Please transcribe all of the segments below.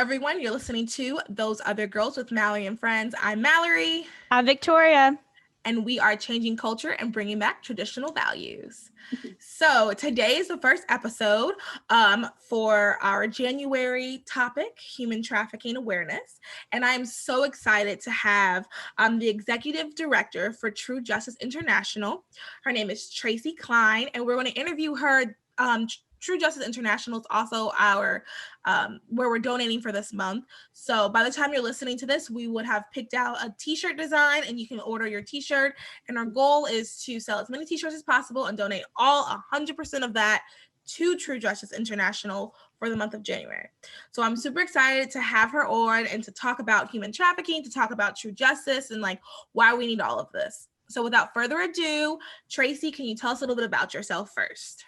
everyone. You're listening to Those Other Girls with Mallory and Friends. I'm Mallory. I'm Victoria. And we are changing culture and bringing back traditional values. So today is the first episode for our January topic, human trafficking awareness. And I'm so excited to have the executive director for True Justice International. Her name is Traci Klein, and we're going to interview her. True Justice International is also our where we're donating for this month. So by the time you're listening to this, we would have picked out a t-shirt design and you can order your t-shirt. And our goal is to sell as many t-shirts as possible and donate all 100% of that to True Justice International for the month of January. So I'm super excited to have her on and to talk about human trafficking, to talk about true justice and like why we need all of this. So without further ado, Traci, can you tell us a little bit about yourself first?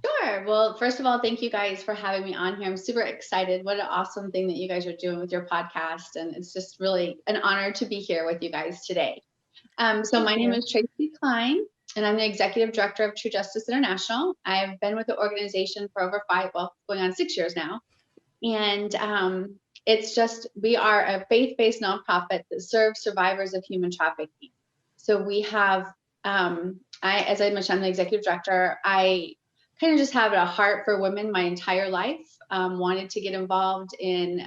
Sure. Well, first of all, thank you guys for having me on here. I'm super excited. What an awesome thing that you guys are doing with your podcast. And it's just really an honor to be here with you guys today. So my name is Traci Klein, and I'm the executive director of True Justice International. I've been with the organization for over going on 6 years now. And we are a faith-based nonprofit that serves survivors of human trafficking. So we have, as I mentioned, I'm the executive director. I kind of just have a heart for women my entire life. Wanted to get involved in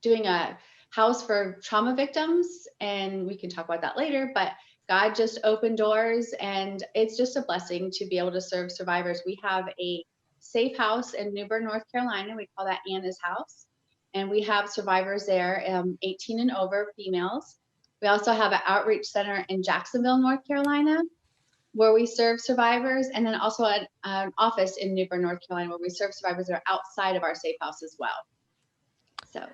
doing a house for trauma victims, and we can talk about that later, but God just opened doors, and it's just a blessing to be able to serve survivors. We have a safe house in New Bern, North Carolina. We call that Anna's house, and we have survivors there, 18 and over females. We also have an outreach center in Jacksonville, North Carolina, where we serve survivors, and then also an office in New Bern, North Carolina, where we serve survivors that are outside of our safe house as well. So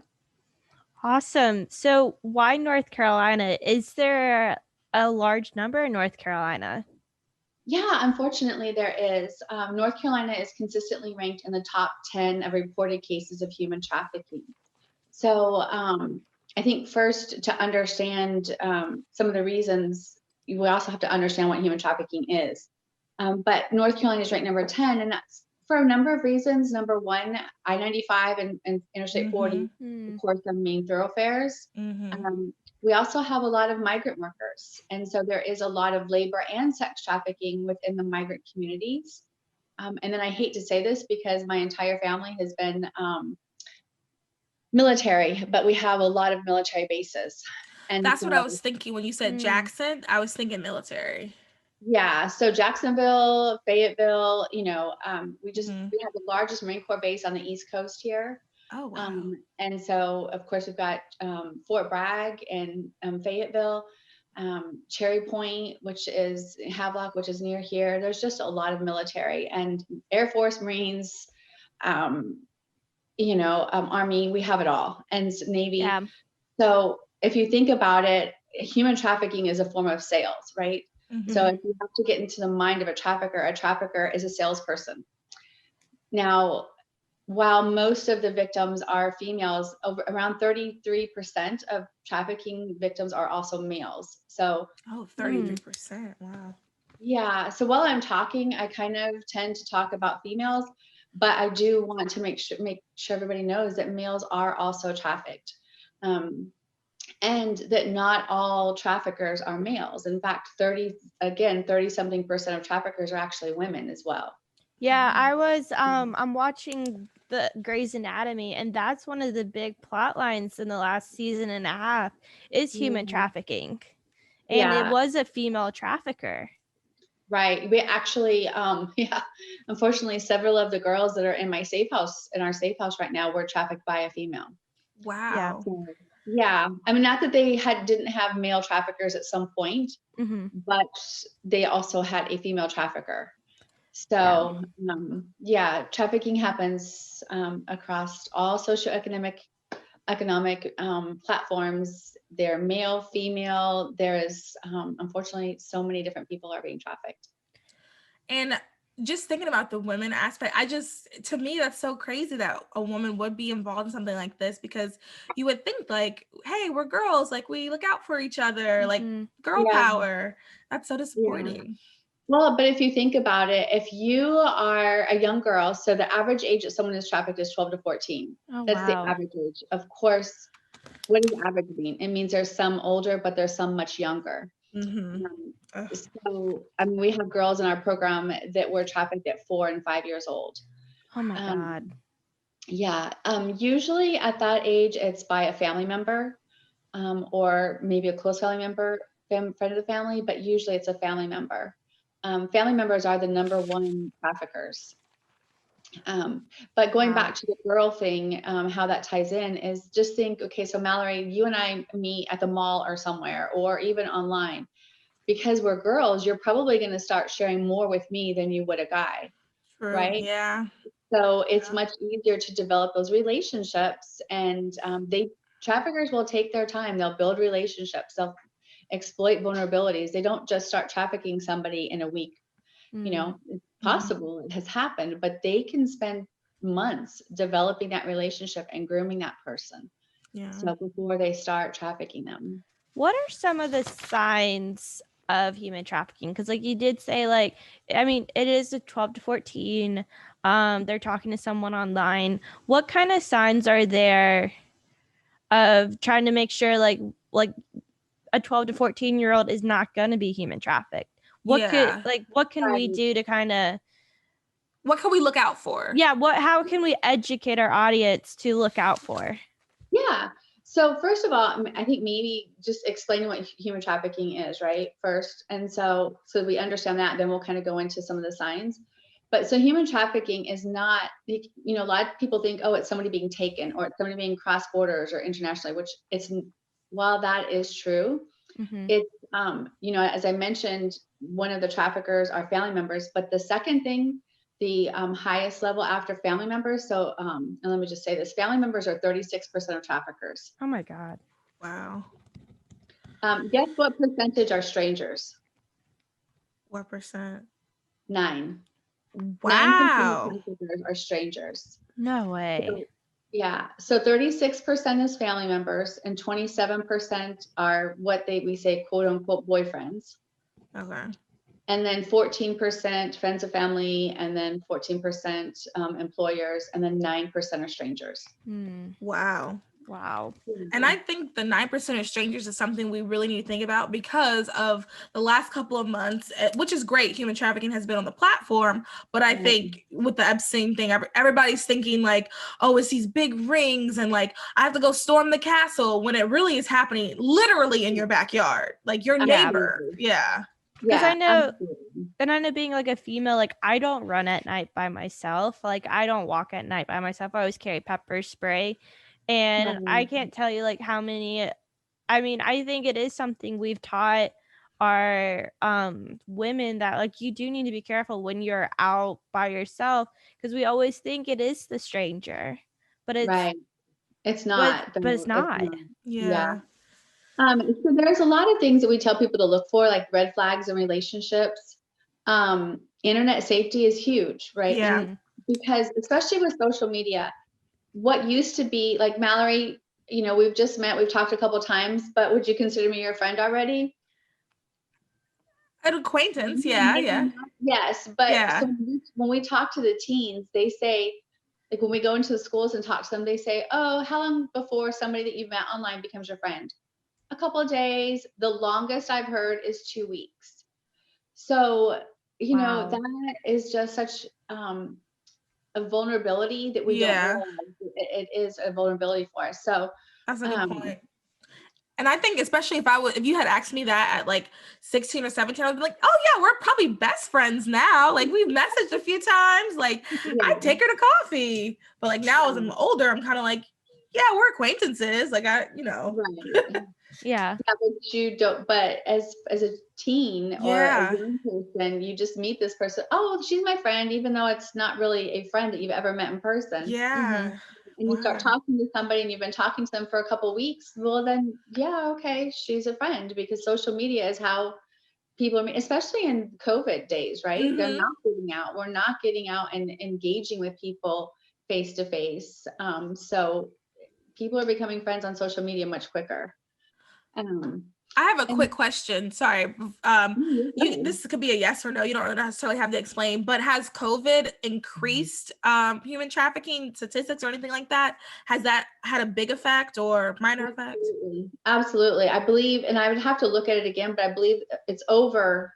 awesome. So why North Carolina? Is there a large number in North Carolina? Yeah, unfortunately there is. North Carolina is consistently ranked in the top 10 of reported cases of human trafficking. So I think first, to understand some of the reasons, we also have to understand what human trafficking is. But North Carolina is ranked number 10, and that's for a number of reasons. Number one, I-95 and Interstate 40, of course, the main thoroughfares. We also have a lot of migrant workers. And so there is a lot of labor and sex trafficking within the migrant communities. And then I hate to say this because my entire family has been military, but we have a lot of military bases. And that's what I was thinking when you said Jackson. I was thinking military. Yeah, so Jacksonville, Fayetteville, we have the largest Marine Corps base on the East Coast here. Oh, wow. And so, of course, we've got Fort Bragg and Fayetteville, Cherry Point, which is Havelock, which is near here. There's just a lot of military and Air Force, Marines, Army, we have it all, and Navy. Yeah. So if you think about it, human trafficking is a form of sales, right? So if you have to get into the mind of a trafficker is a salesperson. Now, while most of the victims are females, around 33% of trafficking victims are also males. So 33%, wow. Yeah, so while I'm talking, I kind of tend to talk about females, but I do want to make sure everybody knows that males are also trafficked. And that not all traffickers are males. In fact, 30-something% of traffickers are actually women as well. Yeah, I'm watching the Grey's Anatomy, and that's one of the big plot lines in the last season and a half is human trafficking. And it was a female trafficker. Right. We actually, unfortunately, several of the girls that are in our safe house right now were trafficked by a female. Wow. Yeah. I mean, not that they didn't have male traffickers at some point, but they also had a female trafficker. So, trafficking happens across all socioeconomic platforms. They're male, female. There is, unfortunately, so many different people are being trafficked. And just thinking about the women aspect, to me, that's so crazy that a woman would be involved in something like this, because you would think like, hey, we're girls, like we look out for each other, like girl power. That's so disappointing. Well, but if you think about it, if you are a young girl, so the average age that someone is trafficked is 12 to 14. Oh, That's the wow. average age. Of course, what does average mean? It means there's some older, but there's some much younger. So, I mean, we have girls in our program that were trafficked at 4 and 5 years old. Oh my God. Yeah. Usually at that age, it's by a family member, or maybe a close family member, friend of the family, but usually it's a family member. Family members are the #1 traffickers. But going back to the girl thing, how that ties in is just think, okay, so Mallory, you and I meet at the mall or somewhere, or even online. Because we're girls, you're probably going to start sharing more with me than you would a guy. True. Right? Yeah. So it's much easier to develop those relationships, and traffickers will take their time. They'll build relationships. They'll exploit vulnerabilities. They don't just start trafficking somebody in a week. You know, it's possible, it has happened, but they can spend months developing that relationship and grooming that person. Yeah. So before they start trafficking them. What are some of the signs of human trafficking? Because like you did say, like, I mean, it is a 12 to 14. They're talking to someone online. What kind of signs are there of trying to make sure like a 12 to 14-year-old is not going to be human trafficked? What can we do to kind of, what can we look out for? Yeah, how can we educate our audience to look out for? Yeah. So first of all, I think maybe just explaining what human trafficking is, right? First. And so we understand that, then we'll kind of go into some of the signs. But so human trafficking is not, you know, a lot of people think, oh, it's somebody being taken or it's somebody being cross borders or internationally, which it's, while that is true, it's, you know, as I mentioned, one of the traffickers are family members, but the second thing, the highest level after family members. So, and let me just say this, family members are 36% of traffickers. Oh my God. Wow. Guess what percentage are strangers? What percent? 9. Wow. 9% of traffickers are strangers. No way. So, yeah. So 36% is family members and 27% are what we say, quote unquote, boyfriends. Okay. And then 14% friends of family, and then 14% employers, and then 9% are strangers. Wow. Wow. And I think the 9% of strangers is something we really need to think about because of the last couple of months, which is great. Human trafficking has been on the platform, but I think with the Epstein thing, everybody's thinking like, oh, it's these big rings and like I have to go storm the castle, when it really is happening literally in your backyard, like your neighbor. Yeah. Because I know, and I know being like a female, like I don't run at night by myself. Like I don't walk at night by myself. I always carry pepper spray. And I can't tell you like how many, I mean, I think it is something we've taught our women that like you do need to be careful when you're out by yourself, because we always think it is the stranger, but it's it's not. But it's not. Yeah. So there's a lot of things that we tell people to look for, like red flags in relationships. Internet safety is huge, right? Yeah. Because especially with social media, what used to be like, Mallory, you know, we've just met, we've talked a couple of times, but would you consider me your friend already? An acquaintance. Yeah. Yeah. Yes. But yeah. So when we talk to the teens, they say, like when we go into the schools and talk to them, they say, oh, how long before somebody that you've met online becomes your friend? A couple of days. The longest I've heard is 2 weeks. So, you know, that is just such a vulnerability that we don't realize it is a vulnerability for us. So that's a good point. And I think especially if you had asked me that at like 16 or 17, I would be like, oh yeah, we're probably best friends now. Like we've messaged a few times. Like I'd take her to coffee. But like now as I'm older, I'm kind of like, yeah, we're acquaintances. Like Yeah. But you don't, but as a teen or a young person, you just meet this person. Oh, she's my friend, even though it's not really a friend that you've ever met in person. Yeah. And you start talking to somebody and you've been talking to them for a couple of weeks. Well, then, yeah, okay, she's a friend, because social media is how people are, especially in COVID days, right? They're not getting out. We're not getting out and engaging with people face to face. So people are becoming friends on social media much quicker. I have a quick question. Sorry. This could be a yes or no. You don't necessarily have to explain, but has COVID increased human trafficking statistics or anything like that? Has that had a big effect or minor effect? Absolutely. I believe, and I would have to look at it again, but I believe it's over.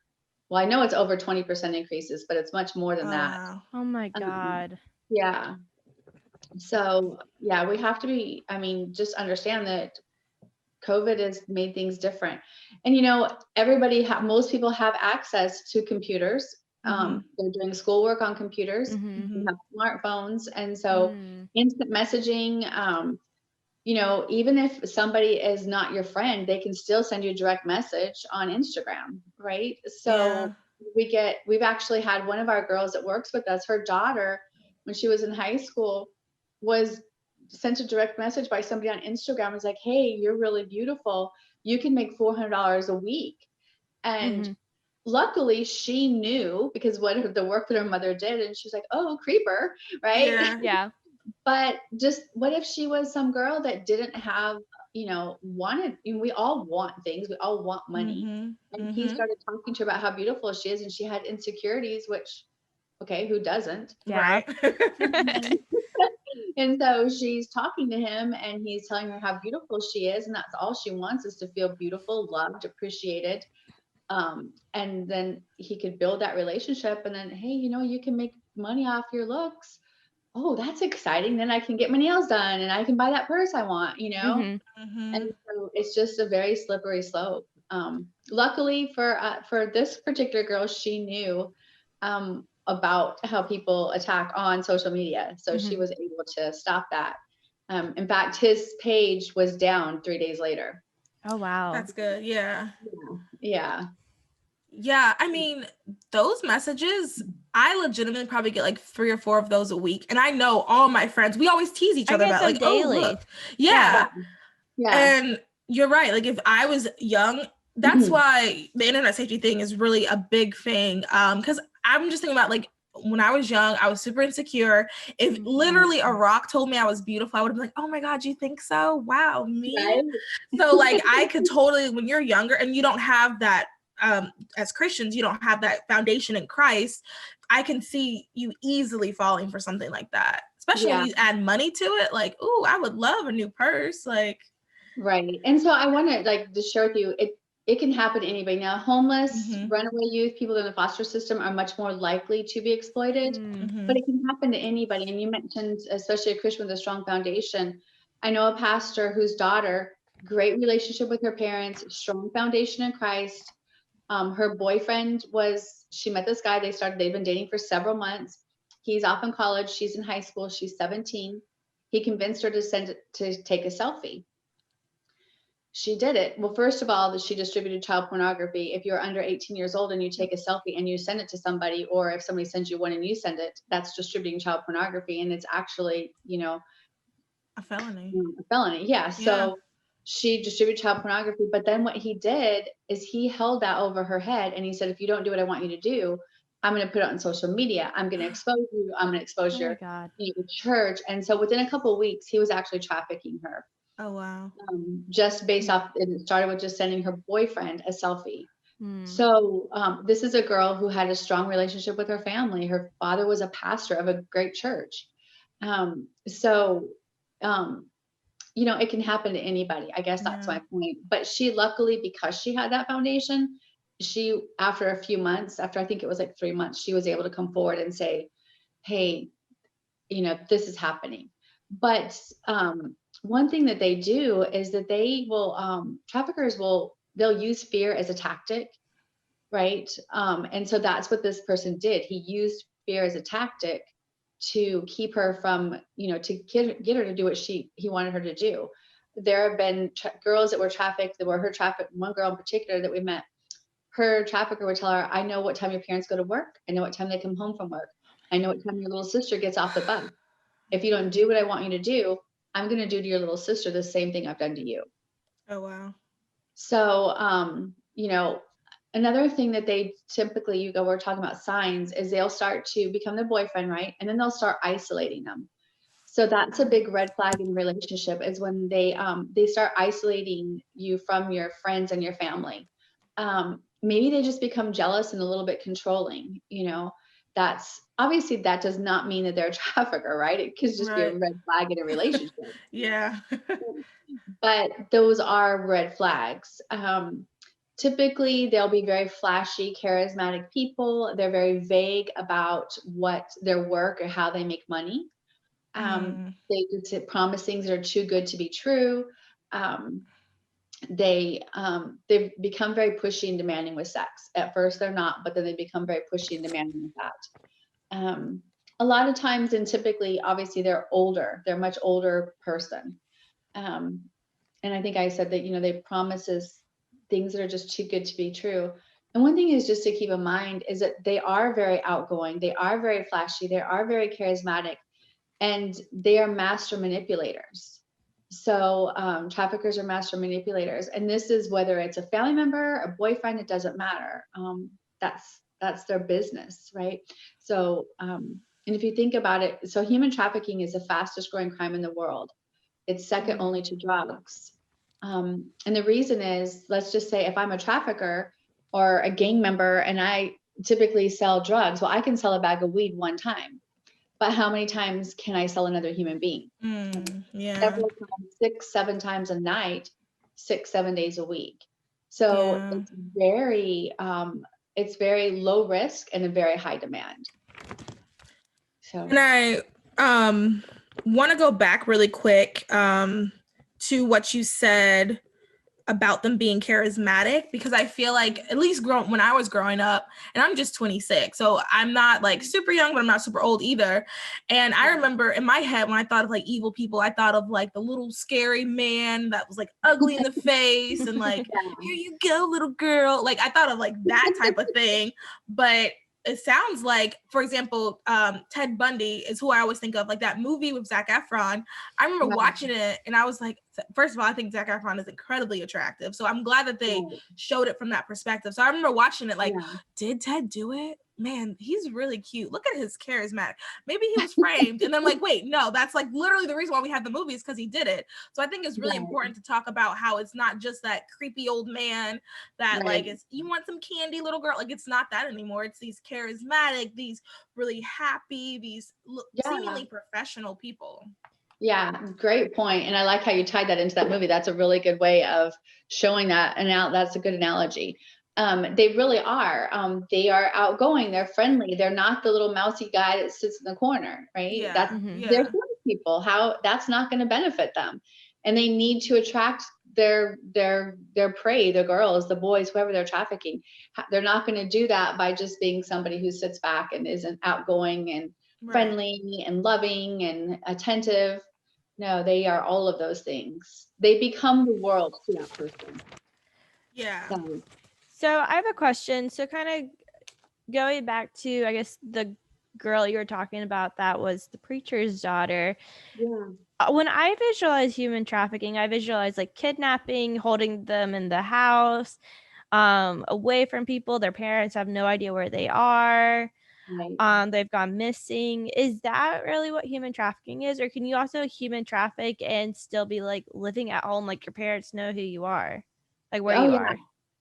Well, I know it's over 20% increases, but it's much more than that. Wow. Oh my God. Yeah. So yeah, we have to be, I mean, just understand that COVID has made things different. And, you know, most people have access to computers. They're doing schoolwork on computers, they have smartphones. And so instant messaging, you know, even if somebody is not your friend, they can still send you a direct message on Instagram, right? So we've actually had one of our girls that works with us, her daughter, when she was in high school, was sent a direct message by somebody on Instagram. Was like, hey, you're really beautiful. You can make $400 a week. And luckily she knew, because what the work that her mother did, and she's like, oh, creeper, right? Yeah. But just what if she was some girl that didn't have, you know, we all want things, we all want money. And he started talking to her about how beautiful she is, and she had insecurities, which, okay, who doesn't? Yeah. Right. And so she's talking to him and he's telling her how beautiful she is. And that's all she wants, is to feel beautiful, loved, appreciated. And then he could build that relationship, and then, hey, you know, you can make money off your looks. Oh, that's exciting. Then I can get my nails done and I can buy that purse I want, you know? And so it's just a very slippery slope. Luckily for this particular girl, she knew about how people attack on social media. So she was able to stop that. In fact, his page was down 3 days later. Oh, wow. That's good. Yeah. Yeah. Yeah. I mean, those messages, I legitimately probably get like 3 or 4 of those a week. And I know all my friends, we always tease each other about like, daily. Oh, look. Yeah. And you're right. Like, if I was young, that's why the internet safety thing is really a big thing. Because I'm just thinking about, like, when I was young, I was super insecure. If literally a rock told me I was beautiful, I would have been like, oh my God, you think so? Wow, me? Right? So like, I could totally, when you're younger and you don't have that, as Christians, you don't have that foundation in Christ, I can see you easily falling for something like that. Especially when you add money to it. Like, ooh, I would love a new purse. Like, right. And so I want to like just share with you, it can happen to anybody. Now, homeless, runaway youth, people in the foster system are much more likely to be exploited, but it can happen to anybody. And you mentioned, especially a Christian with a strong foundation. I know a pastor whose daughter, great relationship with her parents, strong foundation in Christ. Her boyfriend she met this guy, they've been dating for several months. He's off in college, she's in high school, she's 17. He convinced her to take a selfie. She did it. Well, first of all, she distributed child pornography. If you're under 18 years old and you take a selfie and you send it to somebody, or if somebody sends you one and you send it, that's distributing child pornography. And it's actually, you know, a felony. A felony. Yeah. So she distributed child pornography. But then what he did is he held that over her head and he said, if you don't do what I want you to do, I'm going to put it on social media. I'm going to expose you. I'm going to expose your church. And so within a couple of weeks, he was actually trafficking her. Oh, wow. Just based off, it started with just sending her boyfriend a selfie. So this is a girl who had a strong relationship with her family. Her father was a pastor of a great church. You know, it can happen to anybody. I guess that's my point. But she, luckily, because she had that foundation, she, after a few months, after I think it was like 3 months, she was able to come forward and say, hey, you know, this is happening. But one thing that they do is that they will, traffickers they'll use fear as a tactic, right? And so that's what this person did. He used fear as a tactic to keep her from, you know, to get her to do what he wanted her to do. There have been girls that were trafficked, that were her trafficked. One girl in particular that we met, her trafficker would tell her, I know what time your parents go to work. I know what time they come home from work. I know what time your little sister gets off the bus. If you don't do what I want you to do, I'm going to do to your little sister the same thing I've done to you. Oh, wow. So, you know, another thing that they typically, we're talking about signs, is they'll start to become their boyfriend, right? And then they'll start isolating them. So that's a big red flag in a relationship, is when they start isolating you from your friends and your family. Maybe they just become jealous and a little bit controlling, you know. That's obviously, that does not mean that they're a trafficker, right? It could just be a red flag in a relationship. Yeah. But those are red flags. Typically, they'll be very flashy, charismatic people. They're very vague about what their work or how they make money. They just promise things that are too good to be true. They've become very pushy and demanding with sex. At first, they're not, but then they become very pushy and demanding with that. A lot of times, and typically, obviously, they're older. They're a much older person. And I think I said that, you know, they promises things that are just too good to be true. And one thing is just to keep in mind is that they are very outgoing. They are very flashy. They are very charismatic, and they are master manipulators. So traffickers are master manipulators. And this is whether it's a family member, a boyfriend, it doesn't matter. That's their business, right? So, and if you think about it, so human trafficking is the fastest growing crime in the world. It's second only to drugs. And the reason is, let's just say if I'm a trafficker or a gang member and I typically sell drugs, well, I can sell a bag of weed one time, but how many times can I sell another human being? Yeah. Several times, 6, 7 times a night, 6, 7 days a week. So it's very low risk and a very high demand. So, and I want to go back really quick to what you said about them being charismatic, because I feel like, at least when I was growing up, and I'm just 26, so I'm not like super young, but I'm not super old either. And I remember in my head, when I thought of like evil people, I thought of like the little scary man that was like ugly in the face and like, here you go, little girl. Like I thought of like that type of thing. But it sounds like, for example, Ted Bundy is who I always think of, like that movie with Zac Efron. I remember watching it and I was like, first of all, I think Zac Efron is incredibly attractive. So I'm glad that they showed it from that perspective. So I remember watching it like, did Ted do it? Man, he's really cute. Look at his charismatic. Maybe he was framed. And then like, wait, no, that's like literally the reason why we have the movie is because he did it. So I think it's really important to talk about how it's not just that creepy old man that like is, you want some candy, little girl. Like it's not that anymore. It's these charismatic, these really happy, these seemingly professional people. Yeah, great point. And I like how you tied that into that movie. That's a really good way of showing that. And now that's a good analogy. They really are. They are outgoing. They're friendly. They're not the little mousy guy that sits in the corner, right? They're some people. How that's not going to benefit them, and they need to attract their prey, the girls, the boys, whoever they're trafficking. They're not going to do that by just being somebody who sits back and isn't outgoing and friendly and loving and attentive. No, they are all of those things. They become the world to that person. Yeah. So I have a question. So kind of going back to, I guess, the girl you were talking about that was the preacher's daughter. Yeah. When I visualize human trafficking, I visualize like kidnapping, holding them in the house, away from people. Their parents have no idea where they are. They've gone missing. Is that really what human trafficking is? Or can you also human traffic and still be like living at home, like your parents know who you are, like where you are?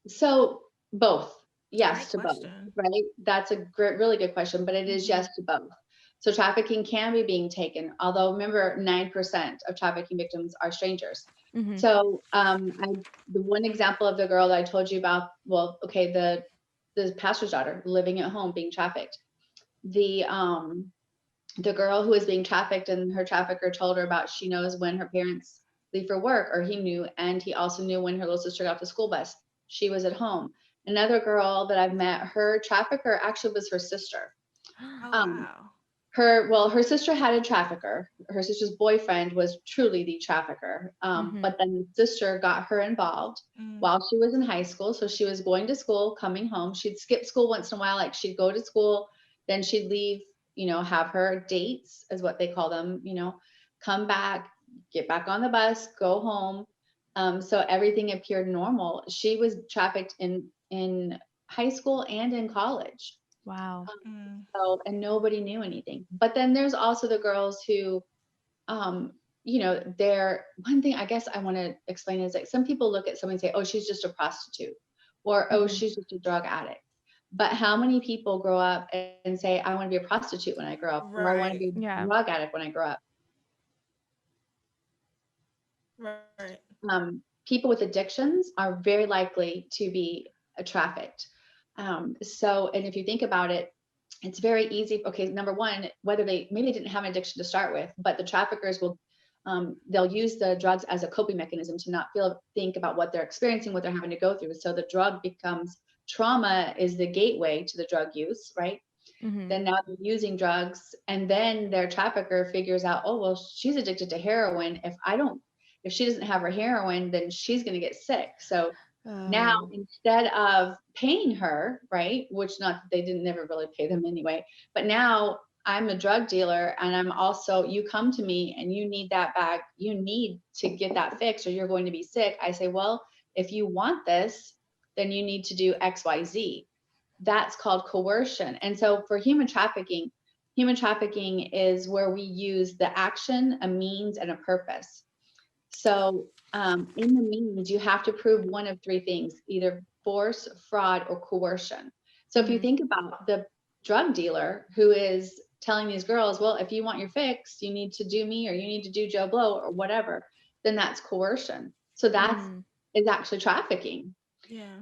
So both. Yes, Great to both, question. right? That's a really good question, but it is yes to both. So trafficking can be being taken, although remember 9% of trafficking victims are strangers. So the one example of the girl that I told you about, well, okay, the pastor's daughter living at home being trafficked. The girl who was being trafficked, and her trafficker told her about, she knows when her parents leave for work, or he knew, and he also knew when her little sister got off the school bus. She was at home. Another girl that I've met, her trafficker actually was her sister. Oh, wow. Her sister had a trafficker. Her sister's boyfriend was truly the trafficker. But then the sister got her involved while she was in high school. So she was going to school, coming home. She'd skip school once in a while. Like she'd go to school, then she'd leave, have her dates, is what they call them, come back, get back on the bus, go home. So everything appeared normal. She was trafficked in high school and in college. Wow. So, and nobody knew anything. But then there's also the girls who you know, one thing I guess I want to explain is like some people look at someone and say, oh, she's just a prostitute, or oh, she's just a drug addict. But how many people grow up and say, I want to be a prostitute when I grow up, or I want to be a drug addict when I grow up? Right. People with addictions are very likely to be trafficked. So, and if you think about it, it's very easy. Okay, number one, whether maybe they didn't have an addiction to start with, but the traffickers will, they'll use the drugs as a coping mechanism to not think about what they're experiencing, what they're having to go through. So the drug becomes, trauma is the gateway to the drug use, right? Then now they're using drugs, and then their trafficker figures out, oh, well, she's addicted to heroin. If she doesn't have her heroin, then she's going to get sick. So now instead of paying her, right, which not they didn't never really pay them anyway, but now I'm a drug dealer and I'm also, you come to me and you need that bag, you need to get that fixed or you're going to be sick. I say, well, if you want this, then you need to do XYZ. That's called coercion. And so for human trafficking is where we use the action, a means, and a purpose. So in the means, you have to prove one of three things, either force, fraud, or coercion. So if you think about the drug dealer who is telling these girls, well, if you want your fix, you need to do me or you need to do Joe Blow or whatever, then that's coercion. So that's is actually trafficking. Yeah.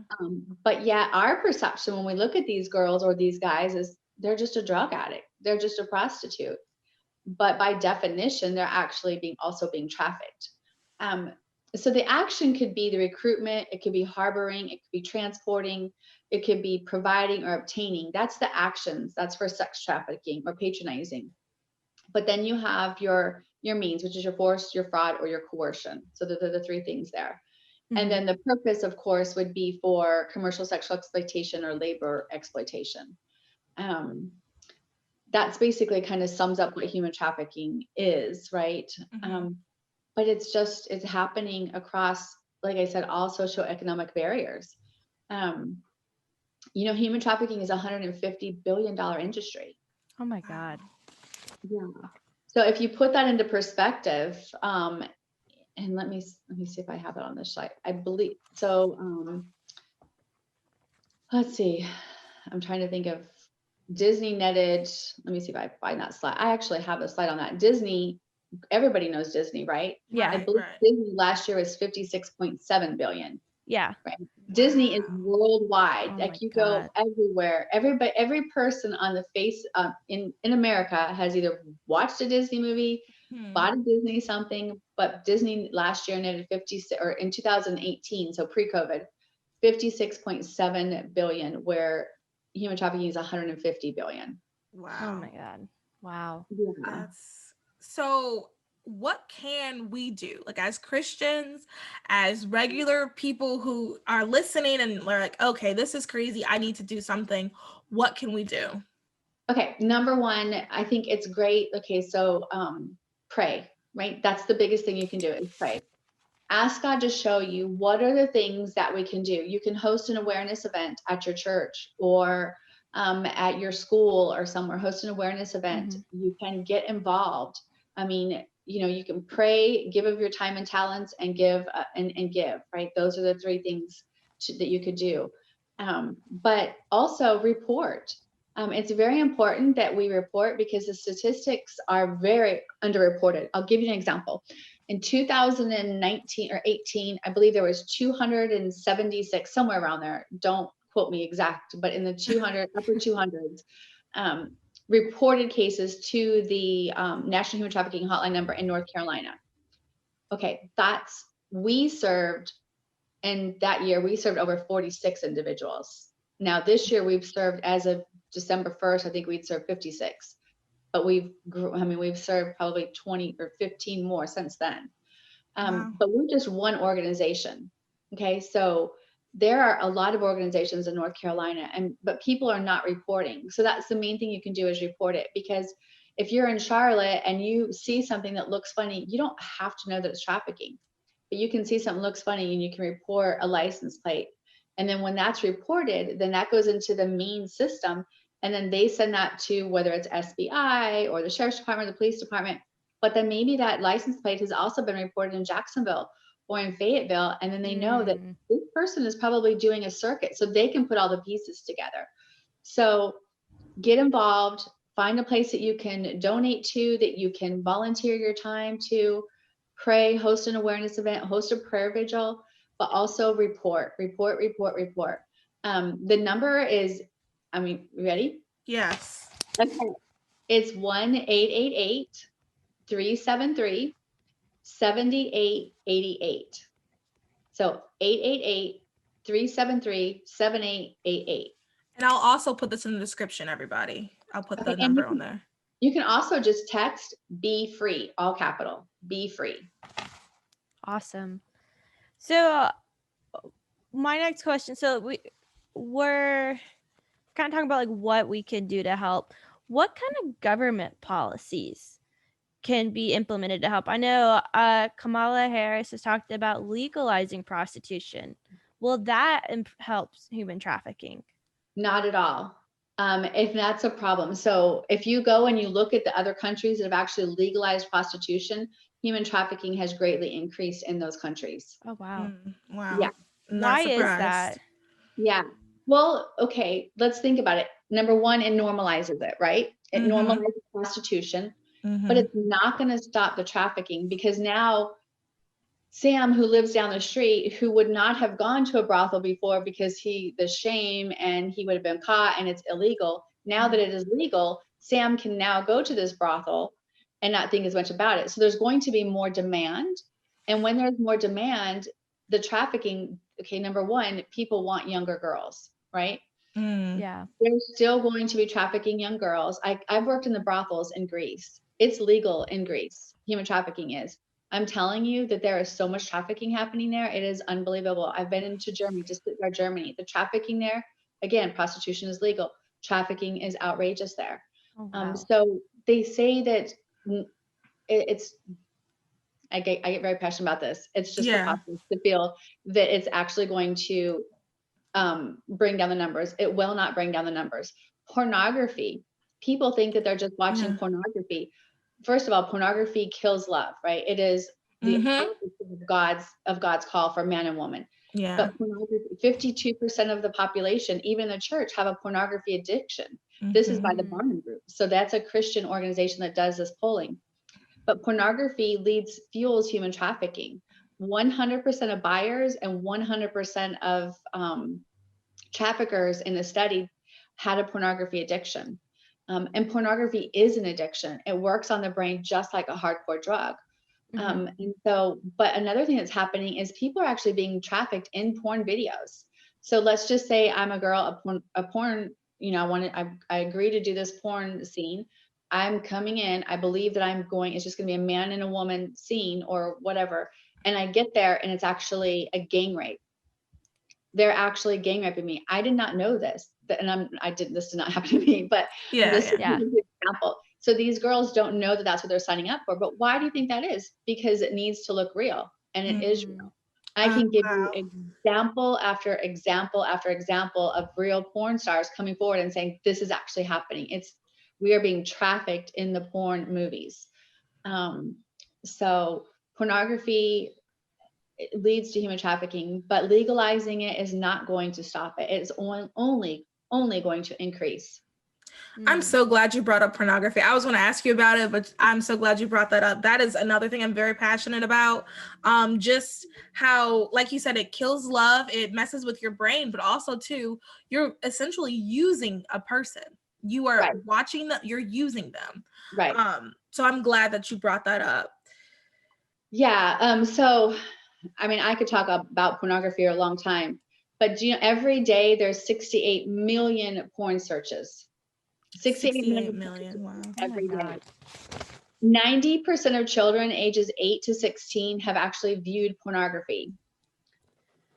But yet our perception when we look at these girls or these guys is they're just a drug addict. They're just a prostitute. But by definition, they're actually also being trafficked. So the action could be the recruitment, it could be harboring, it could be transporting, it could be providing or obtaining. That's the actions. That's for sex trafficking or patronizing. But then you have your means, which is your force, your fraud, or your coercion. So they're the three things there. And then the purpose, of course, would be for commercial sexual exploitation or labor exploitation. That's basically kind of sums up what human trafficking is, right? But it's happening across, like I said, all socioeconomic barriers. You know, human trafficking is a $150 billion industry. Oh my God. Yeah. So if you put that into perspective, and let me see if I have it on this slide. I believe so. Let's see. I'm trying to think of Disney netted. Let me see if I find that slide. I actually have a slide on that. Disney. Everybody knows Disney, right? Yeah. I believe Disney last year was 56.7 billion. Yeah. Right. Disney is worldwide. Oh like you God. go everywhere. Every person on the face in America has either watched a Disney movie, bought a Disney something, but Disney last year netted 56, or in 2018, so pre-COVID, 56.7 billion, where human trafficking is 150 billion. Wow. Oh my God. Wow. Yeah. That's so. What can we do, like as Christians, as regular people who are listening and are like, okay, this is crazy, I need to do something. What can we do? Okay, number one, I think it's great. Okay, so pray, right? That's the biggest thing you can do is pray. Ask God to show you what are the things that we can do. You can host an awareness event at your church or at your school or somewhere, host an awareness event. You can get involved. I mean, you know, you can pray, give of your time and talents, and give and give, right? Those are the three things that you could do. But also report. It's very important that we report because the statistics are very underreported. I'll give you an example. In 2019 or 18, I believe there was 276, somewhere around there. Don't quote me exact, but in the 200, upper 200s, reported cases to the National Human Trafficking Hotline number in North Carolina. Okay, we served, and that year we served over 46 individuals. Now this year we've served, as of December 1st, I think we'd served 56. But we've served probably 20 or 15 more since then. Wow. But we're just one organization. Okay, so there are a lot of organizations in North Carolina, but people are not reporting. So that's the main thing you can do is report it, because if you're in Charlotte and you see something that looks funny, you don't have to know that it's trafficking, but you can see something looks funny and you can report a license plate. And then when that's reported, then that goes into the main system. And then they send that to whether it's SBI or the Sheriff's Department, the police department, but then maybe that license plate has also been reported in Jacksonville or in Fayetteville. And then they know that this person is probably doing a circuit, so they can put all the pieces together. So get involved, find a place that you can donate to, that you can volunteer your time to, pray, host an awareness event, host a prayer vigil, but also report. The number is, you ready? Yes. Okay. It's 1-888-373-7888. So 888-373-7888. And I'll also put this in the description, everybody. I'll put the number on there. You can also just text "be free," all capital, "be free." Awesome. So my next question, so we're kind of talking about like what we can do to help. What kind of government policies can be implemented to help? I know Kamala Harris has talked about legalizing prostitution. Will that help human trafficking? Not at all. If that's a problem. So if you go and you look at the other countries that have actually legalized prostitution, human trafficking has greatly increased in those countries. Oh, wow. Wow. Yeah. Why is that? Yeah. Well, okay, let's think about it. Number one, it normalizes it, right? It normalizes prostitution, but it's not going to stop the trafficking, because now Sam, who lives down the street, who would not have gone to a brothel before because the shame, and he would have been caught and it's illegal. Now that it is legal, Sam can now go to this brothel and not think as much about it. So there's going to be more demand. And when there's more demand, the trafficking, okay, number one, people want younger girls, right? Yeah. There's still going to be trafficking young girls. I've worked in the brothels in Greece. It's legal in Greece. Human trafficking is. I'm telling you that there is so much trafficking happening there. It is unbelievable. I've been into Germany, just Germany. The trafficking there, again, prostitution is legal. Trafficking is outrageous there. Oh, wow. So they say that I get very passionate about this. It's just preposterous to feel that it's actually going to bring down the numbers. It will not bring down the numbers. Pornography. People think that they're just watching pornography. First of all, pornography kills love, right? It is the of God's call for man and woman. Yeah. But pornography, 52% of the population, even the church, have a pornography addiction. This is by the Barnum Group. So that's a Christian organization that does this polling. But pornography fuels human trafficking. 100% of buyers and 100% of traffickers in the study had a pornography addiction. And pornography is an addiction. It works on the brain just like a hardcore drug. And so, but another thing that's happening is people are actually being trafficked in porn videos. So let's just say I'm a girl, a porn, I agree to do this porn scene. I'm coming in, I believe that it's just gonna be a man and a woman scene or whatever. And I get there and it's actually a gang rape. They're actually gang raping me. I did not know this, and this did not happen to me, but this is an example. So these girls don't know that that's what they're signing up for. But why do you think that is? Because it needs to look real, and it is real. I can give you example after example after example of real porn stars coming forward and saying this is actually happening. We are being trafficked in the porn movies. So pornography, it leads to human trafficking, but legalizing it is not going to stop it. It's only going to increase. I'm so glad you brought up pornography. I was going to ask you about it, but I'm so glad you brought that up. That is another thing I'm very passionate about. Just how, like you said, it kills love. It messes with your brain, but also too, you're essentially using a person. You are watching them, you're using them. Right. So I'm glad that you brought that up. Yeah. So, I could talk about pornography for a long time, but every day there's 68 million porn searches. 68 million. Wow. Every day. 90% of children ages 8 to 16 have actually viewed pornography.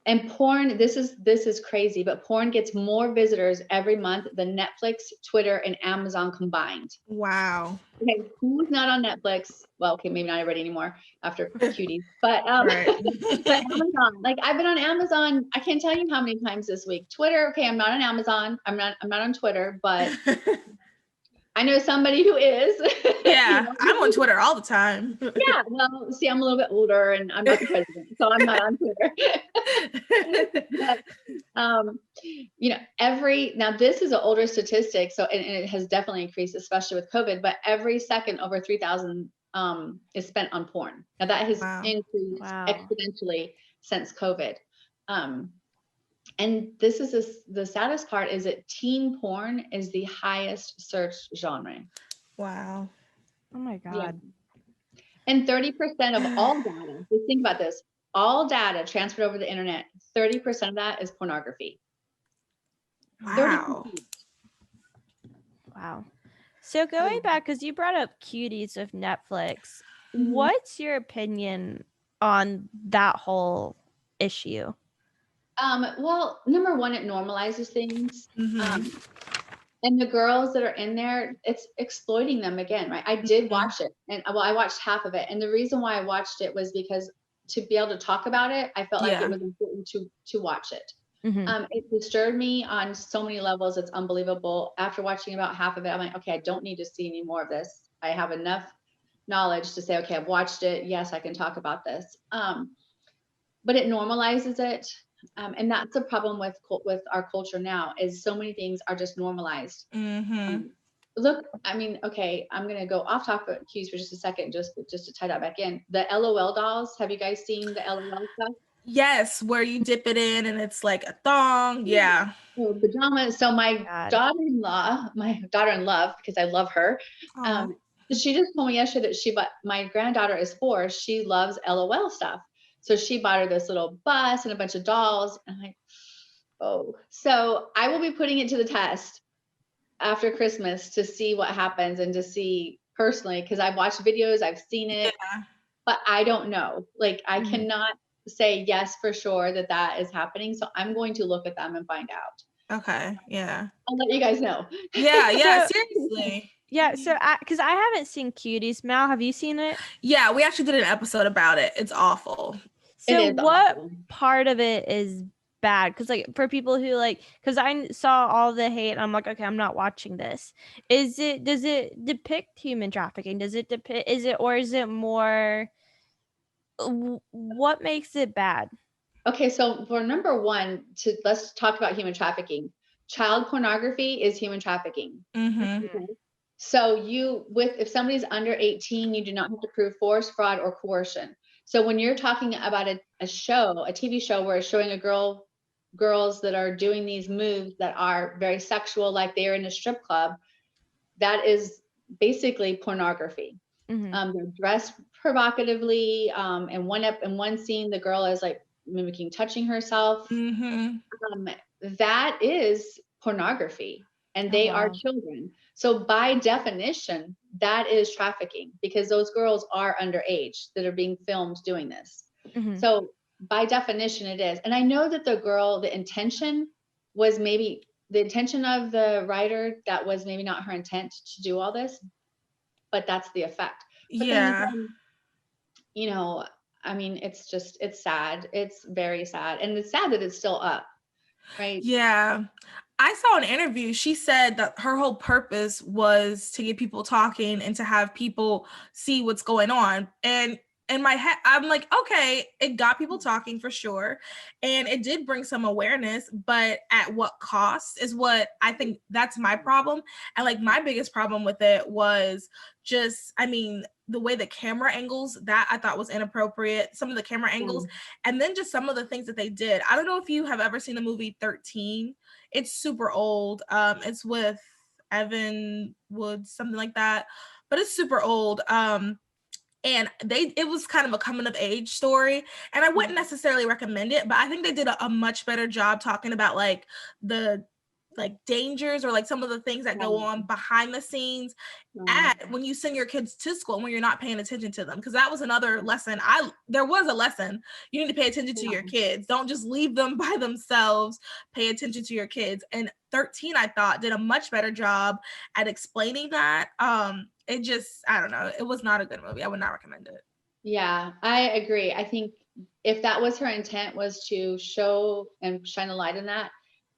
And porn, this is crazy, but porn gets more visitors every month than Netflix, Twitter, and Amazon combined. Wow. Okay, who's not on Netflix? Well, okay, maybe not everybody anymore after Cuties, but but Amazon. Like I've been on Amazon. I can't tell you how many times this week. Twitter. Okay, I'm not on Amazon. I'm not on Twitter, but I know somebody who is. Yeah, I'm on Twitter all the time. Yeah, well, see, I'm a little bit older and I'm not the president, so I'm not on Twitter. But, now this is an older statistic, so and it has definitely increased, especially with COVID. But every second, over 3,000 is spent on porn. Now that has increased exponentially since COVID. And this is the saddest part is that teen porn is the highest search genre. Wow. Oh my God. Yeah. And 30% of all data, just think about this, all data transferred over the internet, 30% of that is pornography. Wow. 30%. Wow. So going back, because you brought up cuties with Netflix, what's your opinion on that whole issue? Well, number one, it normalizes things. And the girls that are in there, it's exploiting them again, right? I did watch it, and I watched half of it. And the reason why I watched it was because to be able to talk about it, I felt like it was important to watch it. It disturbed me on so many levels. It's unbelievable. After watching about half of it, I'm like, okay, I don't need to see any more of this. I have enough knowledge to say, okay, I've watched it. Yes, I can talk about this. But it normalizes it. And that's the problem with our culture now is so many things are just normalized. Look, I mean, okay, I'm going to go off topic cues for just a second, just to tie that back in. The LOL dolls. Have you guys seen the LOL stuff? Yes, where you dip it in and it's like a thong. Yeah. So pajamas. So my daughter-in-law, because I love her. She just told me yesterday that my granddaughter is 4. She loves LOL stuff. So she bought her this little bus and a bunch of dolls. And I'm like, oh. So I will be putting it to the test after Christmas to see what happens and to see personally, because I've watched videos, I've seen it, but I don't know. Like I cannot say yes for sure that is happening. So I'm going to look at them and find out. Okay. Yeah. I'll let you guys know. Yeah. Seriously. Yeah, so because I haven't seen Cuties. Mal, have you seen it? Yeah, we actually did an episode about it. It's awful. So what part of it is bad? Because like for people who because I saw all the hate, I'm like, okay, I'm not watching this. Does it depict human trafficking? Is it more? What makes it bad? Okay, so for number one, let's talk about human trafficking. Child pornography is human trafficking. Okay. So if somebody's under 18, you do not have to prove force, fraud, or coercion. So when you're talking about a TV show where it's showing girls that are doing these moves that are very sexual, like they're in a strip club, that is basically pornography. They're dressed provocatively. In one scene, the girl is like mimicking touching herself. That is pornography, and they are children. So by definition, that is trafficking because those girls are underage that are being filmed doing this. So by definition, it is. And I know that the intention was maybe the intention of the writer, that was maybe not her intent to do all this, but that's the effect. But then, I mean, it's sad. It's very sad. And it's sad that it's still up. Right. Yeah. I saw an interview. She said that her whole purpose was to get people talking and to have people see what's going on. And in my head, I'm like, okay, it got people talking for sure. And it did bring some awareness, but at what cost is what I think that's my problem. And like my biggest problem with it was just, I mean, the way the camera angles, that I thought was inappropriate, some of the camera angles, and then just some of the things that they did. I don't know if you have ever seen the movie 13. It's super old. It's with Evan Woods, something like that, but it's super old. And it was kind of a coming of age story, and I wouldn't necessarily recommend it, but I think they did a much better job talking about like the dangers or like some of the things that go on behind the scenes when you send your kids to school and when you're not paying attention to them, because that was another lesson. There was a lesson. You need to pay attention to your kids. Don't just leave them by themselves. Pay attention to your kids. And 13, I thought, did a much better job at explaining that. It just, I don't know, it was not a good movie. I would not recommend it. Yeah, I agree. I think if that was her intent, was to show and shine a light on that,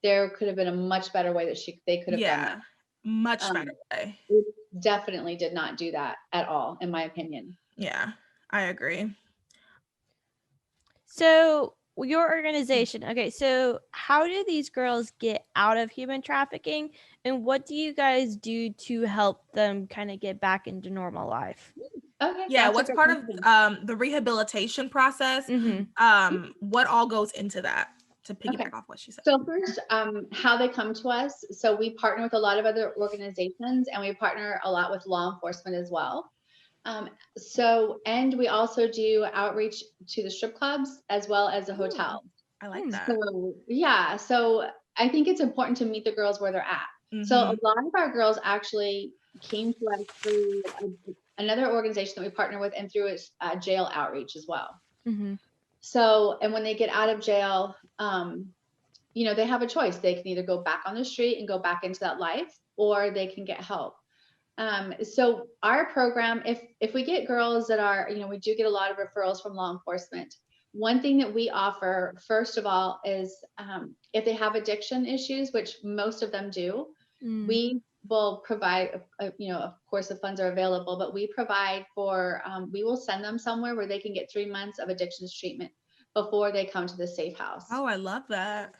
there could have been a much better way that they could have done that. Much better way. definitely did not do that at all, in my opinion. Yeah, I agree. So your organization, okay, so how do these girls get out of human trafficking, and what do you guys do to help them kind of get back into normal life? Okay. Yeah, that's a what's great part question. of the rehabilitation process? What all goes into that, to piggyback Okay. off what she said? So first, how they come to us. So we partner with a lot of other organizations, and we partner a lot with law enforcement as well. And we also do outreach to the strip clubs as well as the hotel. I like that. So yeah, so I think it's important to meet the girls where they're at. So a lot of our girls actually came to us through another organization that we partner with, and through jail outreach as well. So, and when they get out of jail, they have a choice. They can either go back on the street and go back into that life, or they can get help. So our program, if we get girls that are, we do get a lot of referrals from law enforcement. One thing that we offer, first of all, is if they have addiction issues, which most of them do, we will provide, of course, the funds are available, but we provide for, we will send them somewhere where they can get 3 months of addictions treatment before they come to the safe house. Oh, I love that.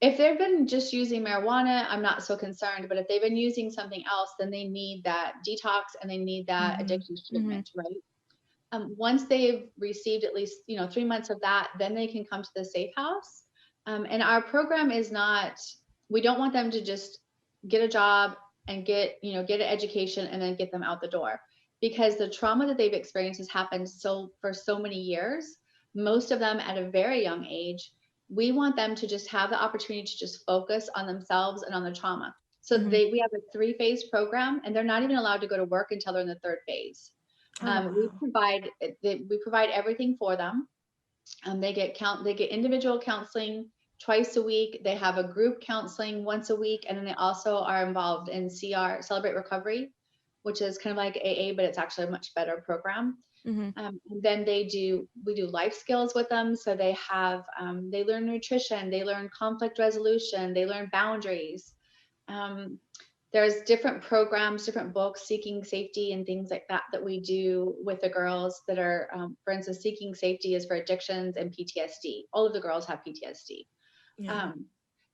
If they've been just using marijuana, I'm not so concerned, but if they've been using something else, then they need that detox and they need that addiction treatment, right? Once they've received at least, 3 months of that, then they can come to the safe house. And our program is not, we don't want them to just get a job and get an education and then get them out the door, because the trauma that they've experienced has happened for so many years, most of them at a very young age. We want them to just have the opportunity to just focus on themselves and on the trauma. So we have a 3-phase program, and they're not even allowed to go to work until they're in the 3rd phase. We provide everything for them. They get individual counseling twice a week. They have a group counseling once a week, and then they also are involved in Celebrate Recovery, which is kind of like AA, but it's actually a much better program. Then we do life skills with them. So they learn nutrition, they learn conflict resolution, they learn boundaries. There's different programs, different books, Seeking Safety and things like that we do with the girls that are, for instance, Seeking Safety is for addictions and PTSD. All of the girls have PTSD.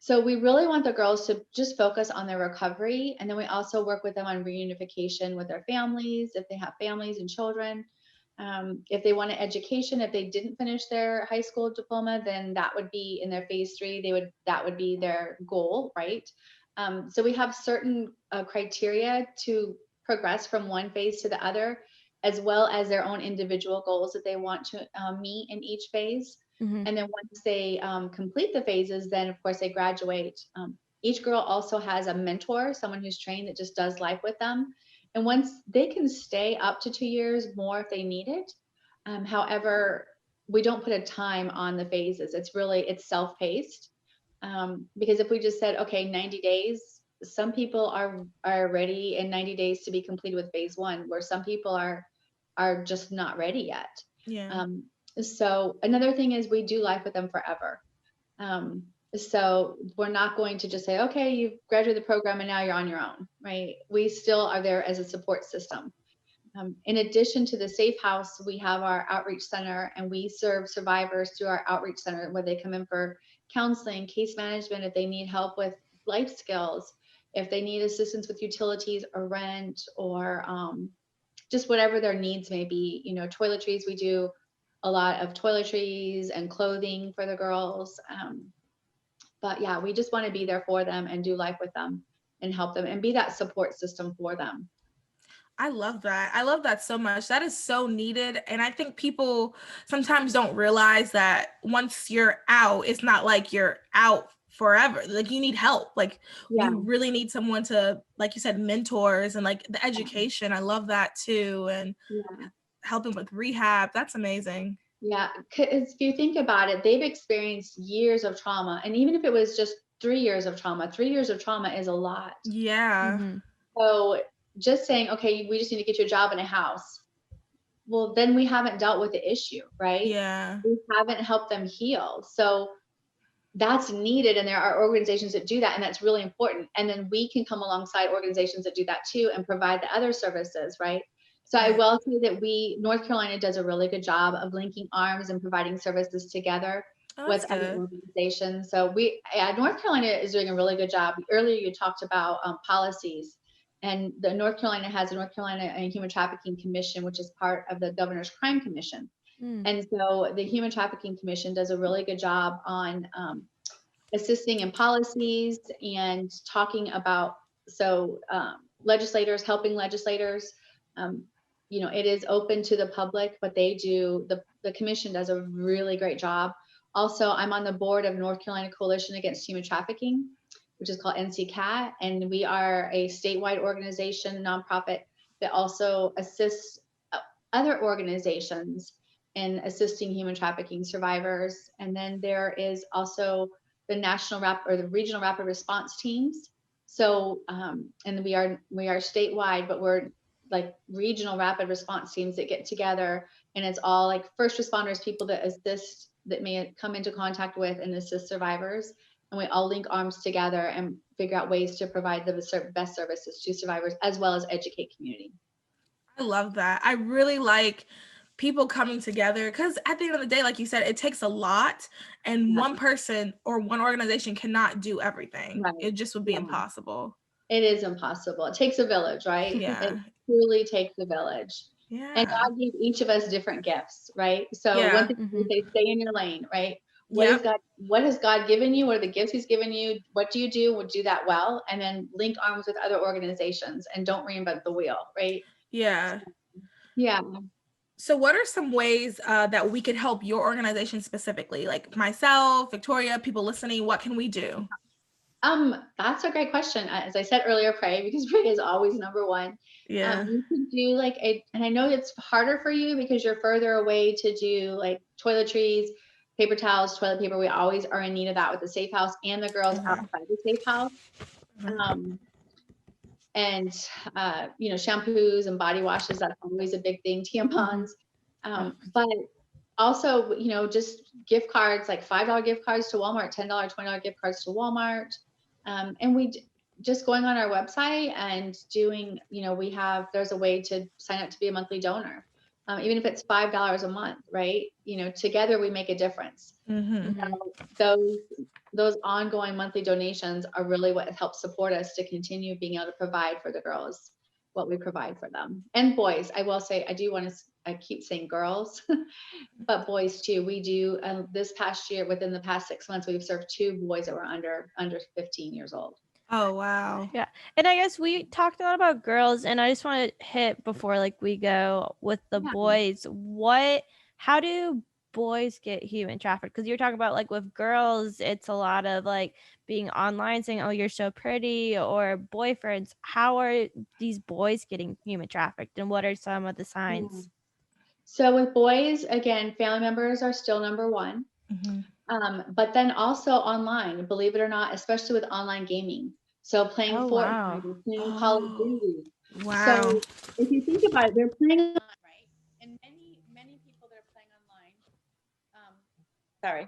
So we really want the girls to just focus on their recovery. And then we also work with them on reunification with their families, if they have families and children. If they want an education, if they didn't finish their high school diploma, then that would be in their phase 3. That would be their goal, right? So we have certain criteria to progress from one phase to the other, as well as their own individual goals that they want to meet in each phase. And then once they complete the phases, then of course they graduate. Each girl also has a mentor, someone who's trained that just does life with them. And once they can stay up to 2 years more if they need it. However, we don't put a time on the phases. It's self-paced. Because if we just said, okay, 90 days, some people are ready in 90 days to be completed with phase 1, where some people are just not ready yet. So another thing is we do life with them forever. So we're not going to just say, okay, you've graduated the program and now you're on your own, right? We still are there as a support system. In addition to the safe house, we have our outreach center, and we serve survivors through our outreach center, where they come in for counseling, case management, if they need help with life skills, if they need assistance with utilities or rent, or just whatever their needs may be. Toiletries, we do a lot of toiletries and clothing for the girls. But yeah, we just want to be there for them and do life with them and help them and be that support system for them. I love that. I love that so much. That is so needed. And I think people sometimes don't realize that once you're out, it's not like you're out forever. Like, you need help. Like, you really need someone to, like you said, mentors and like the education. I love that too. And helping with rehab. That's amazing. Yeah, because if you think about it, they've experienced years of trauma. And even if it was just 3 years of trauma, 3 years of trauma is a lot. Yeah. So just saying, okay, we just need to get you a job in a house. Well, then we haven't dealt with the issue, right? Yeah. We haven't helped them heal. So that's needed, and there are organizations that do that, and that's really important. And then we can come alongside organizations that do that too and provide the other services, right? So I will say that North Carolina does a really good job of linking arms and providing services together with other organizations. So North Carolina is doing a really good job. Earlier you talked about policies, and the North Carolina has a North Carolina Human Trafficking Commission, which is part of the Governor's Crime Commission. And so the Human Trafficking Commission does a really good job on assisting in policies and talking about, legislators, helping legislators. It is open to the public, but the commission does a really great job. Also, I'm on the board of North Carolina Coalition Against Human Trafficking, which is called NCCAT, and we are a statewide organization, nonprofit, that also assists other organizations in assisting human trafficking survivors. And then there is also the the regional rapid response teams. So, and we are statewide, but we're like regional rapid response teams that get together, and it's all like first responders, people that assist, that may come into contact with and assist survivors. And we all link arms together and figure out ways to provide the best services to survivors, as well as educate community. I love that. I really like people coming together, because at the end of the day, like you said, it takes a lot, and one person or one organization cannot do everything. Right. It just would be impossible. It is impossible. It takes a village, right? Yeah. It truly takes a village. Yeah. And God gave each of us different gifts, right? So one thing they stay in your lane, right? What has God given you? What are the gifts he's given you? What do you do? We'll do that well. And then link arms with other organizations and don't reinvent the wheel, right? Yeah. Yeah. So what are some ways that we could help your organization specifically? Like myself, Victoria, people listening, what can we do? That's a great question. As I said earlier, pray, because prayer is always number one. Yeah. You can do and I know it's harder for you because you're further away to do like toiletries, paper towels, toilet paper. We always are in need of that with the safe house and the girls outside the safe house. And shampoos and body washes, that's always a big thing, tampons. But also, just gift cards, like $5 gift cards to Walmart, $10, $20 gift cards to Walmart. And we just going on our website and doing, there's a way to sign up to be a monthly donor. Even if it's $5 a month, right? Together we make a difference. So those ongoing monthly donations are really what helps support us to continue being able to provide for the girls what we provide for them. And boys, I will say, I keep saying girls, but boys too. We do, this past year, within the past 6 months, we've served 2 boys that were under 15 years old. Oh, wow. Yeah. And I guess we talked a lot about girls, and I just want to hit before we go with the boys. How do boys get human trafficked? Because you're talking about with girls, it's a lot of being online saying, oh, you're so pretty, or boyfriends. How are these boys getting human trafficked, and what are some of the signs? So with boys, again, family members are still number one. But then also online, believe it or not, especially with online gaming. So playing Fortnite, playing Call of Duty. Wow. So if you think about it, they're playing online, right? And many people that are playing online,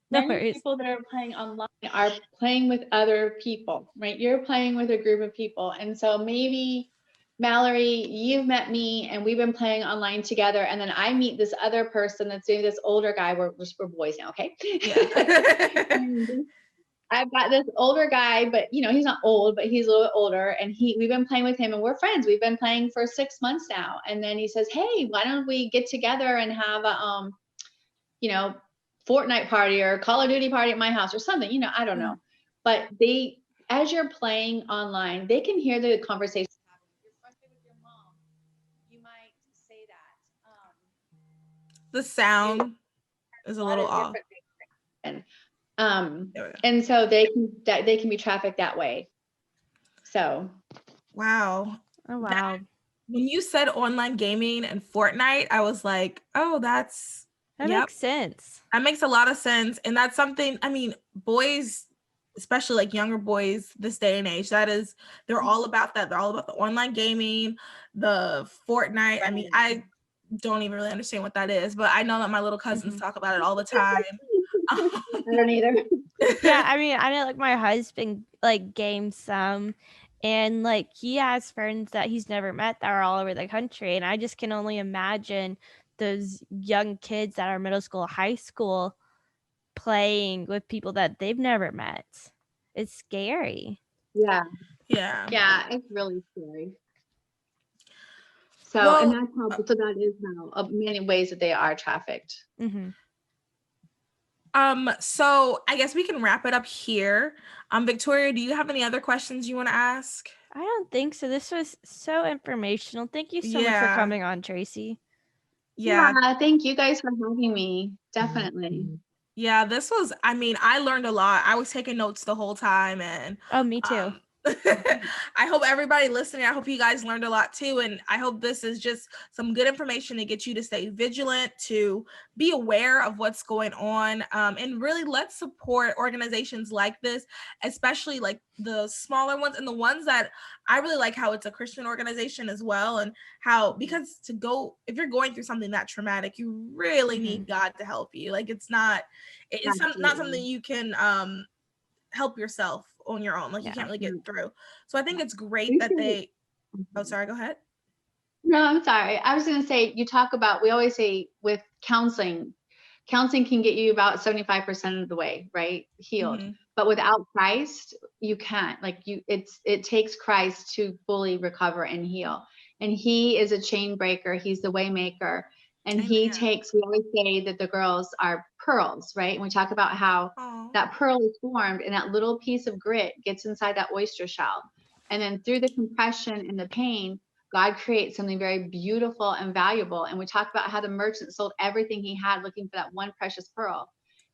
many people that are playing online are playing with other people, right? You're playing with a group of people. And so maybe Mallory, you've met me and we've been playing online together. And then I meet this other person that's doing this older guy. We're boys now, okay? Yeah. I've got this older guy, but he's not old, but he's a little bit older. And we've been playing with him and we're friends. We've been playing for 6 months now. And then he says, hey, why don't we get together and have a, Fortnite party or Call of Duty party at my house or something, I don't know. But as you're playing online, they can hear the conversation. The sound is a little off. And so they can be trafficked that way. So. Wow. Oh, wow. When you said online gaming and Fortnite, I was like, oh, that makes sense. That makes a lot of sense. And that's something, boys, especially younger boys this day and age, they're all about that. They're all about the online gaming, the Fortnite. Right. I don't even really understand what that is, but I know that my little cousins talk about it all the time. I don't either. Yeah, I mean, I know like my husband like games some, and like he has friends that he's never met that are all over the country, and I just can only imagine those young kids that are middle school, high school playing with people that they've never met. It's scary. Yeah. Yeah. Yeah, it's really scary. So, Well, and that's how, so that is how, many ways that they are trafficked. Mm-hmm. So I guess we can wrap it up here. Victoria, do you have any other questions you want to ask? I don't think so. This was so informational. Thank you so much for Yeah. coming on, Traci. Yeah. Thank you guys for having me. Definitely. Yeah, this was, I mean, I learned a lot. I was taking notes the whole time, and Oh, me too. I hope everybody listening, I hope you guys learned a lot too. And I hope this is just some good information to get you to stay vigilant, to be aware of what's going on. And really let's support organizations like this, especially like the smaller ones and the ones that I really like how it's a Christian organization as well. And how, because if you're going through something that traumatic, you really need God to help you. Like it's not something you can help yourself on your own. Like you can't really get through. So I think it's great that they, oh, sorry, go ahead. No, I'm sorry. I was going to say, we always say with counseling can get you about 75% of the way, right? Healed. Mm-hmm. But without Christ, you can't. Like it takes Christ to fully recover and heal. And he is a chain breaker. He's the way maker. And we always say that the girls are pearls, right? And we talk about how that pearl is formed and that little piece of grit gets inside that oyster shell. And then through the compression and the pain, God creates something very beautiful and valuable. And we talk about how the merchant sold everything he had looking for that one precious pearl.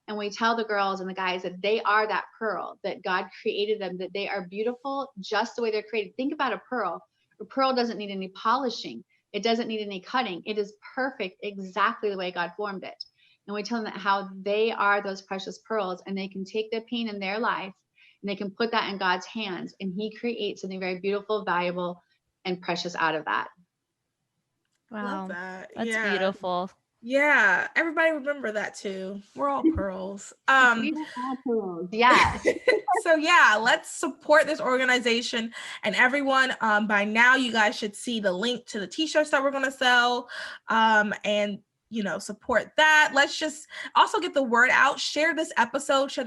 And we tell the girls and the guys that they are that pearl, that God created them, that they are beautiful just the way they're created. Think about a pearl. A pearl doesn't need any polishing. It doesn't need any cutting. It is perfect exactly the way God formed it. And we tell them that how they are those precious pearls, and they can take the pain in their life and they can put that in God's hands, and he creates something very beautiful, valuable, and precious out of that. Wow. Love that. That's beautiful. Yeah, everybody remember that too. We're all pearls. We are all pearls. Yes. So yeah, let's support this organization. And everyone, by now you guys should see the link to the t-shirts that we're going to sell. And support that. Let's just also get the word out. Share this episode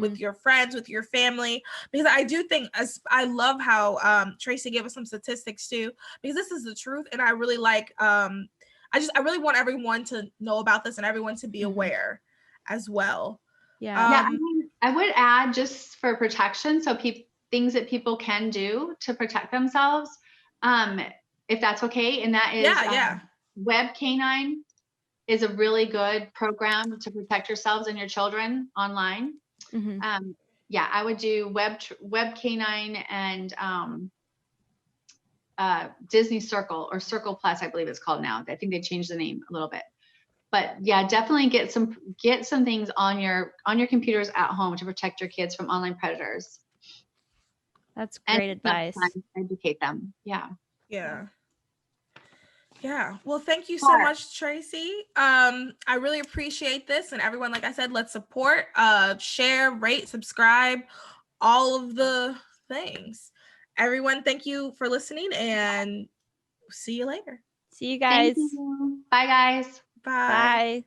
with your friends, with your family, because I do think, I love how Traci gave us some statistics too, because this is the truth. And I really like, I really want everyone to know about this and everyone to be aware as well. Yeah. I would add, just for protection, so things that people can do to protect themselves, if that's okay. And that is Web Canine is a really good program to protect yourselves and your children online. I would do Web Canine and Disney Circle, or Circle Plus, I believe it's called now. I think they changed the name a little bit. But yeah, definitely get some things on your computers at home to protect your kids from online predators. That's great advice. Educate them. Yeah. Well, thank you so much, Traci. I really appreciate this. And everyone, like I said, let's support, share, rate, subscribe, all of the things. Everyone, thank you for listening, and see you later. See you guys. Thank you. Bye, guys. Bye. Bye.